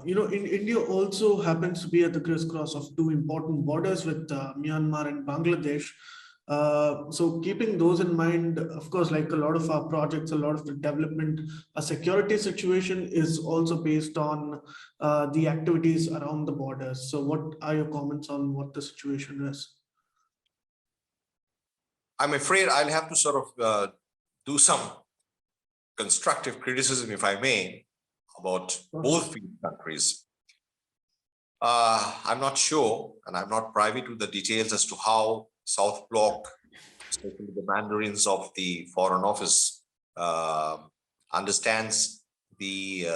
In India also happens to be at the crisscross of two important borders with Myanmar and Bangladesh. So keeping those in mind, of course, like a lot of our projects, a lot of the development, a security situation is also based on the activities around the borders. So what are your comments on what the situation is? I'm afraid I'll have to sort of do some constructive criticism, if I may, about both these countries. I'm not sure, and I'm not privy to the details as to how South Bloc, especially the mandarins of the Foreign Office, understands the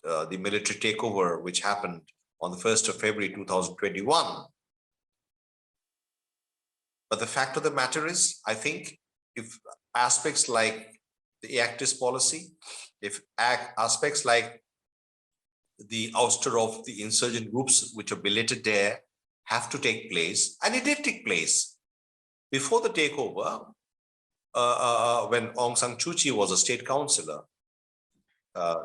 military takeover which happened on the 1st of February 2021. But the fact of the matter is, I think if aspects like the activist policy, if aspects like the ouster of the insurgent groups which are billeted there have to take place, and it did take place before the takeover, when Aung San Suu Kyi was a state councillor,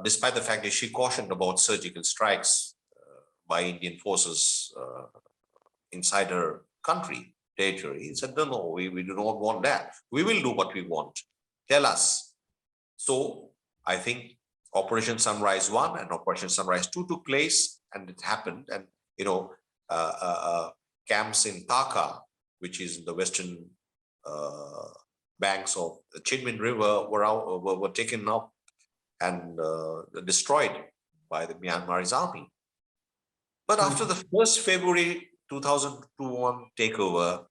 despite the fact that she cautioned about surgical strikes by Indian forces inside her country, territory, he said, no, we do not want that. We will do what we want. Tell us. So I think Operation Sunrise 1 and Operation Sunrise 2 took place, and it happened. And, camps in Taka, which is in the western banks of the Chinmin River, were taken up and destroyed by the Myanmar's army. But after the 1st February 2021 takeover,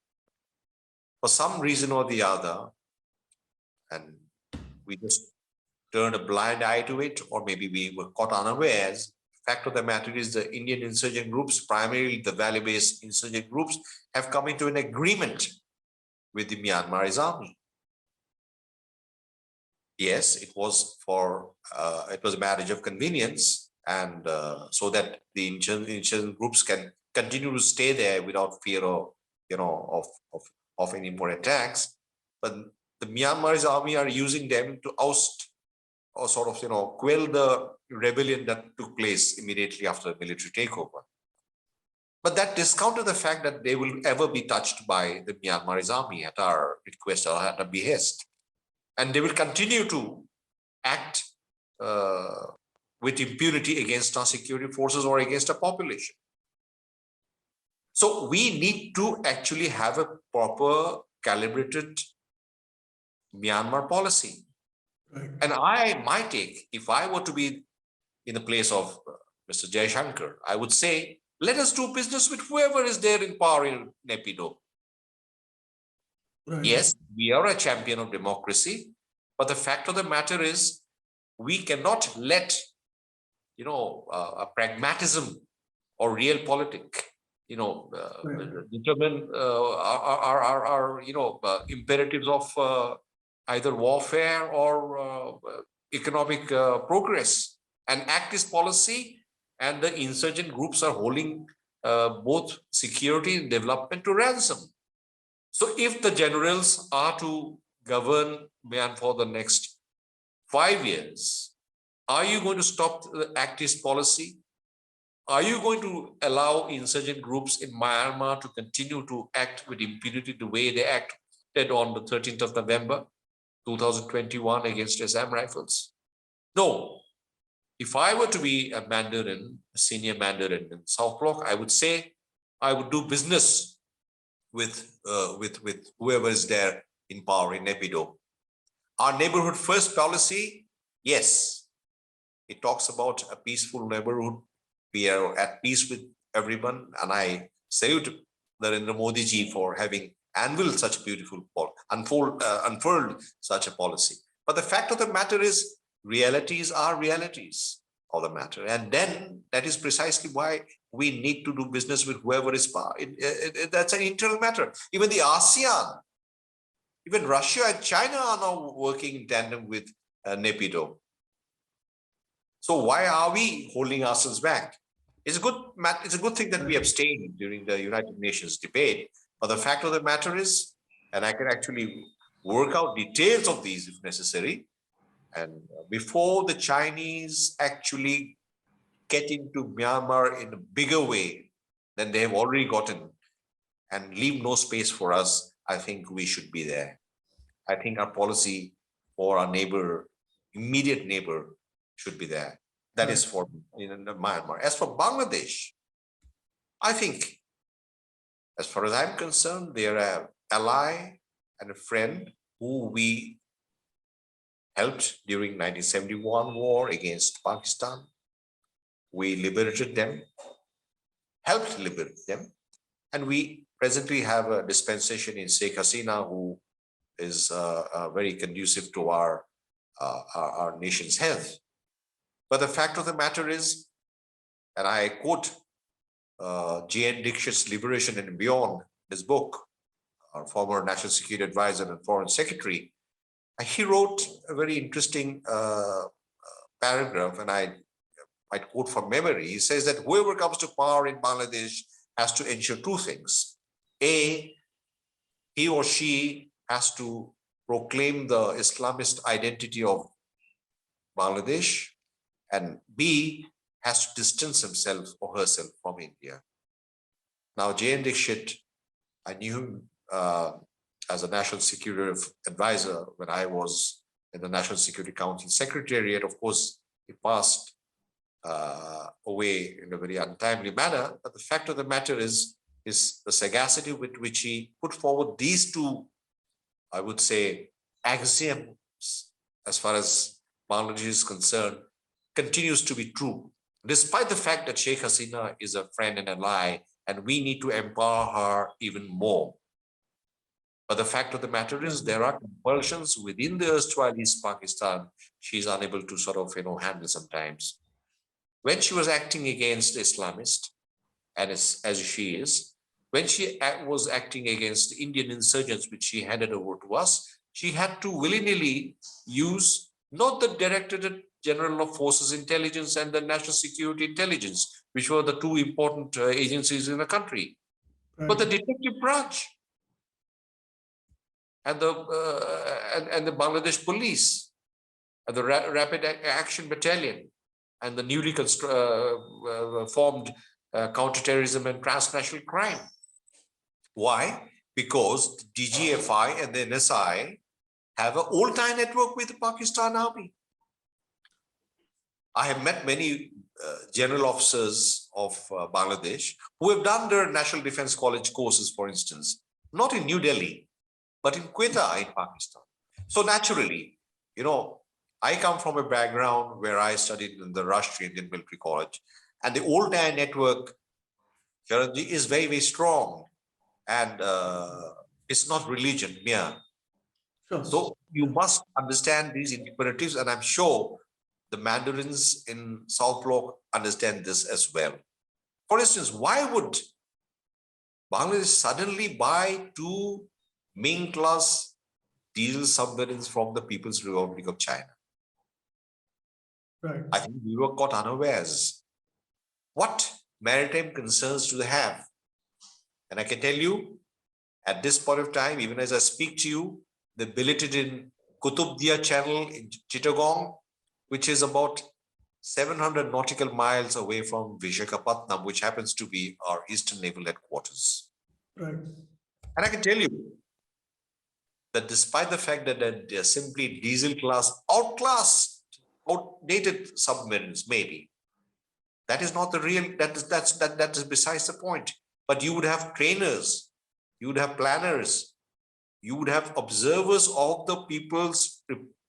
for some reason or the other, and we just turned a blind eye to it, or maybe we were caught unawares. Fact of the matter is the Indian insurgent groups, primarily the valley-based insurgent groups, have come into an agreement with the Myanmar's army. Yes, it was a marriage of convenience, and so that the insurgent groups can continue to stay there without fear of, of any more attacks. But the Myanmar's army are using them to oust or sort of, quell the rebellion that took place immediately after the military takeover. But that discounted the fact that they will ever be touched by the Myanmar's army at our request or at our behest. And they will continue to act with impunity against our security forces or against our population. So we need to actually have a proper calibrated Myanmar policy. Right. And my take, if I were to be in the place of Mr. Jaishankar, I would say, let us do business with whoever is there in power in Naypyidaw. Right. Yes, we are a champion of democracy, but the fact of the matter is we cannot let, a pragmatism or real politic, determine our imperatives of either warfare or economic progress. And activist policy and the insurgent groups are holding both security and development to ransom. So if the generals are to govern Myanmar for the next 5 years, are you going to stop the activist policy? Are you going to allow insurgent groups in Myanmar to continue to act with impunity the way they acted on the 13th of November 2021 against Assam Rifles? No. If I were to be a Mandarin, a senior Mandarin in South Bloc, I would say I would do business with whoever is there in power in Naypyidaw. Our neighborhood first policy, yes, it talks about a peaceful neighborhood. We are at peace with everyone, and I salute Narendra Modi ji for having unveiled such a beautiful unfurled such a policy. But the fact of the matter is, realities are realities of the matter, and then that is precisely why we need to do business with whoever is power. That's an internal matter. Even the ASEAN, even Russia and China are now working in tandem with Naypyidaw. So why are we holding ourselves back? It's a good thing that we abstained during the United Nations debate. But the fact of the matter is, and I can actually work out details of these if necessary, and before the Chinese actually get into Myanmar in a bigger way than they have already gotten and leave no space for us, I think we should be there. I think our policy for our neighbor, immediate neighbor, should be there. That is for Myanmar. As for Bangladesh, I think, as far as I'm concerned, they are an ally and a friend who we helped during 1971 war against Pakistan. We liberated them, helped liberate them, and we presently have a dispensation in Sheikh Hasina who is very conducive to our nation's health. But the fact of the matter is, and I quote J.N. Dixit's Liberation and Beyond, his book, our former National Security Advisor and Foreign Secretary, he wrote a very interesting paragraph, and I might quote from memory. He says that whoever comes to power in Bangladesh has to ensure two things. A, he or she has to proclaim the Islamist identity of Bangladesh, and B, has to distance himself or herself from India. Now, J.N. Dixit, I knew him as a National Security Advisor when I was in the National Security Council Secretariat. Of course, he passed away in a very untimely manner. But the fact of the matter is the sagacity with which he put forward these two, I would say, axioms as far as Bangladesh is concerned, continues to be true, despite the fact that Sheikh Hasina is a friend and ally, and we need to empower her even more. But the fact of the matter is there are compulsions within the erstwhile East Pakistan she's unable to sort of, handle sometimes. When she was acting against Islamist, and as she is, when she was acting against Indian insurgents, which she handed over to us, she had to willy-nilly use not the Directorate General of Forces Intelligence and the National Security Intelligence, which were the two important agencies in the country, but the detective branch and the Bangladesh Police and the Rapid Action Battalion and the newly formed Counterterrorism and Transnational Crime. Why? Because the DGFI and the NSI have an old-time network with the Pakistan Army. I have met many general officers of Bangladesh who have done their National Defense College courses, for instance, not in New Delhi, but in Quetta in Pakistan. So naturally, I come from a background where I studied in the Rashtriya Indian Military College, and the old-time network is very, very strong, and it's not religion, mere. Sure. So you must understand these imperatives, and I'm sure the Mandarins in South Block understand this as well. For instance, why would Bangladesh suddenly buy two Ming-class diesel submarines from the People's Republic of China? Right. I think we were caught unawares. What maritime concerns do they have? And I can tell you, at this point of time, even as I speak to you, they billeted in Kutubdia Channel in Chittagong, which is about 700 nautical miles away from Visakhapatnam, which happens to be our Eastern Naval Headquarters. Right. And I can tell you that despite the fact that they're simply diesel-class, outdated submarines, maybe, that is not the real, that is besides the point. But you would have trainers, you would have planners, you would have observers of the People's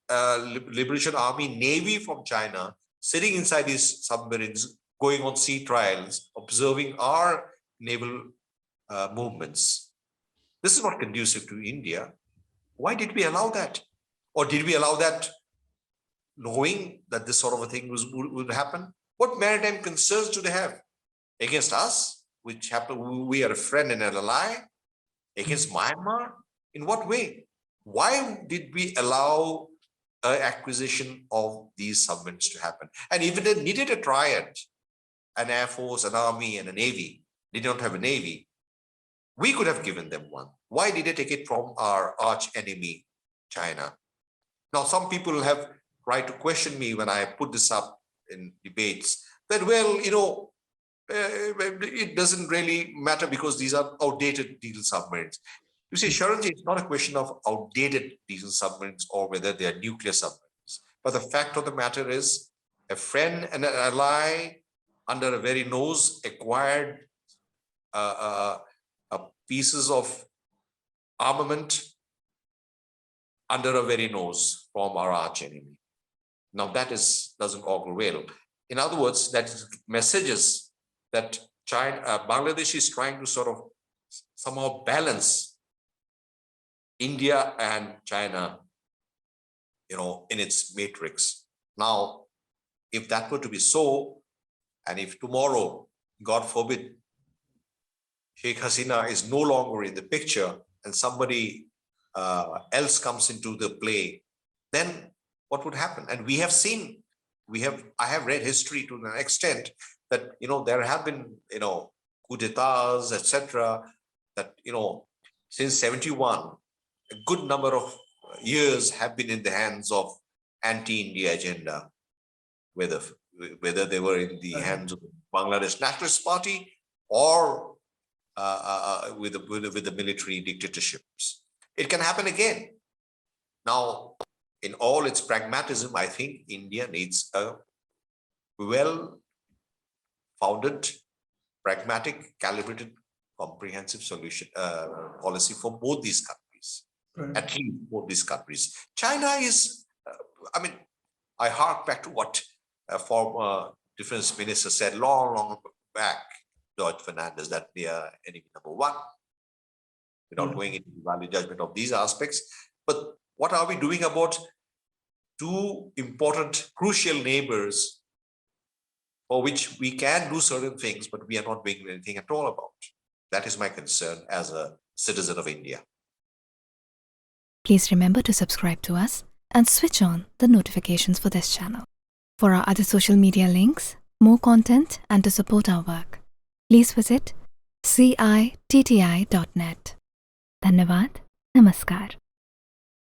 Liberation Army Navy from China sitting inside these submarines, going on sea trials, observing our naval movements. This is not conducive to India. Why did we allow that? Or did we allow that knowing that this sort of a thing would happen? What maritime concerns do they have against us, which happen? We are a friend and an ally, against Myanmar? In what way? Why did we allow acquisition of these submarines to happen? And even they needed a triad, an air force, an army, and a navy. They don't have a navy. We could have given them one. Why did they take it from our arch enemy, China? Now, some people have tried to question me when I put this up in debates, then, well, it doesn't really matter because these are outdated diesel submarines. You see, Sharanji, it's not a question of outdated diesel submarines or whether they are nuclear submarines. But the fact of the matter is, a friend and an ally under a very nose acquired pieces of armament under a very nose from our arch enemy. Now that doesn't augur well. In other words, that is messages that Bangladesh is trying to sort of somehow balance India and China, in its matrix. Now, if that were to be so, and if tomorrow, God forbid, Sheikh Hasina is no longer in the picture and somebody else comes into the play, then what would happen? And we have seen, I have read history to an extent that, there have been, coup d'etats, etc., that, since 71, a good number of years have been in the hands of anti-India agenda, whether they were in the hands of the Bangladesh Nationalist Party or with the military dictatorships. It can happen again. Now, in all its pragmatism, I think India needs a well-founded, pragmatic, calibrated, comprehensive solution policy for both these countries, at least both these countries. China is, I hark back to what a former defense minister said long back, George Fernandez, that they are enemy number one. We're not going into the value judgment of these aspects, but what are we doing about two important, crucial neighbors for which we can do certain things, but we are not doing anything at all about? That is my concern as a citizen of India. Please remember to subscribe to us and switch on the notifications for this channel. For our other social media links, more content, and to support our work, please visit citti.net. Dhanyavad. Namaskar.